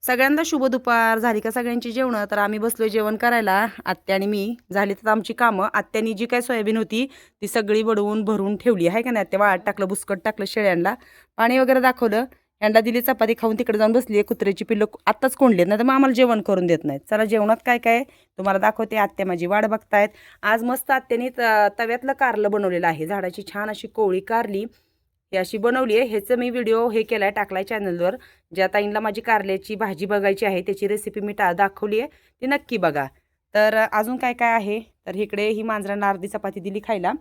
सगळ्यांना शुभ दुपार. झाली का सगळ्यांची जेवणं? तर आम्ही बसलोय जेवण करायला. आत्या आणि मी. झाली तर आमची कामं. आत्यानी जी काही सोयाबीन होती ती सगळी वडवून भरून ठेवली आहे का नाही. आत्या वाळत टाकलं, बुसकट टाकलं शेळ्यांना, पाणी वगैरे दाखवलं. यांना दिली चपाती, खाऊन तिकडे जाऊन बसली आहे. कुत्र्याची पिल्लं आत्ताच कोंडलीत, नाही तर मग आम्हाला जेवण करून देत नाहीत. चला जेवणात काय काय तुम्हाला दाखवते. आत्या माझी वाट बघतायत. आज मस्त आत्यानी तव्यातलं कारलं बनवलेलं आहे. झाडाची छान अशी कोवळी कारली ही अशी बनवली आहे. ह्याचं मी व्हिडिओ केलाय, टाकलाय चॅनलवर. ज्या ताईंना माझी कारल्याची भाजी बघायची आहे त्याची रेसिपी मी दाखवली आहे, ती नक्की बघा. तर अजून काय काय आहे, तर इकडे ही मांजरांना अर्धी चपाती दिली खायला,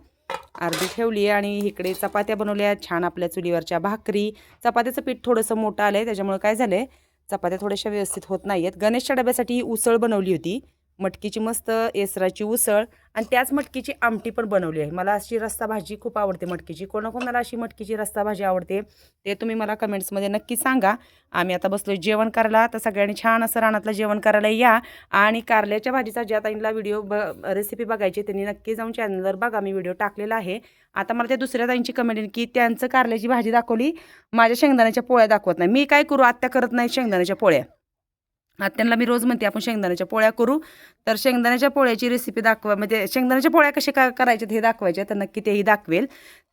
अर्धी ठेवली आहे. आणि इकडे चपात्या बनवल्या छान आपल्या चुलीवरच्या भाकरी. चपात्याचं पीठ थोडंसं मोठं आलं आहे, त्याच्यामुळे काय झालं आहे, चपात्या थोड्याशा व्यवस्थित होत नाही आहेत. गणेशच्या डब्यासाठी उसळ बनवली होती, मटकीची मस्त एसराची उसळ, आणि त्याच मटकीची आमटी पण बनवली आहे. मला अशी रस्सा भाजी खूप आवडते मटकीची. कोणाकोणाला अशी मटकीची रस्सा भाजी आवडते ते तुम्ही मला कमेंट्समध्ये नक्की सांगा. आम्ही आता बसलो जेवण करायला. तर सगळ्यांनी छान असं रानातलं जेवण करायला या. आणि कारल्याच्या भाजीचा ज्या ताईंना व्हिडिओ रेसिपी बघायची त्यांनी नक्की जाऊन चॅनलवर बघा, मी व्हिडिओ टाकलेला आहे. आता मला त्या दुसऱ्या ताईंची कमेंट येईल की त्यांचं कारल्याची भाजी दाखवली, माझ्या शेंगदाण्याच्या पोळ्या दाखवत नाही. मी काय करू, आत्या करत नाही शेंगदाण्याच्या पोळ्या. आत्यांना मी रोज म्हणते आपण शेंगदाण्याच्या पोळ्या करू. तर शेंगदाण्याच्या पोळ्याची रेसिपी दाखवा, म्हणजे शेंगदाण्याच्या पोळ्या कशा करायच्यात हे दाखवायच्या, तर नक्की तेही दाखवेल.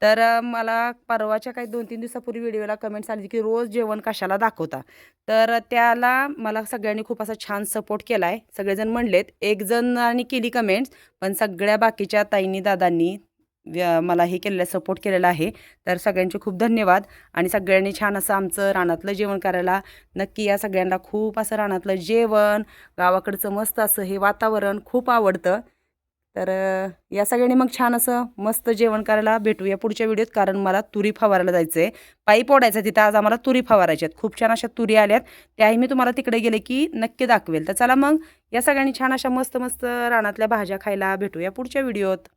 तर मला परवाच्या काही 2-3 दिवसापूर्वी व्हिडिओला कमेंट्स आली की रोज जेवण कशाला दाखवता. तर त्याला मला सगळ्यांनी खूप असा छान सपोर्ट केला आहे. सगळेजण म्हणलेत, एक जणांनी केली कमेंट्स, पण सगळ्या बाकीच्या ताईंनी दादांनी मला हे केलेलं सपोर्ट केलेला आहे. तर सगळ्यांचे खूप धन्यवाद. आणि सगळ्यांनी छान असं आमचं रानातलं जेवण करायला नक्की या. सगळ्यांना खूप असं रानातलं जेवण, गावाकडचं मस्त असं हे वातावरण खूप आवडतं. तर या सगळ्यांनी मग छान असं मस्त जेवण करायला भेटूया पुढच्या व्हिडिओत. कारण मला तुरी फवारायला जायचं आहे, पाईप ओढायचं तिथं. आज आम्हाला तुरी फवारायच्या आहेत. खूप छान अशा तुरी आल्यात, त्याही मी तुम्हाला तिकडे गेले की नक्की दाखवेल. तर चला मग या सगळ्यांनी छान अशा मस्त मस्त रानातल्या भाज्या खायला भेटूया पुढच्या व्हिडिओत.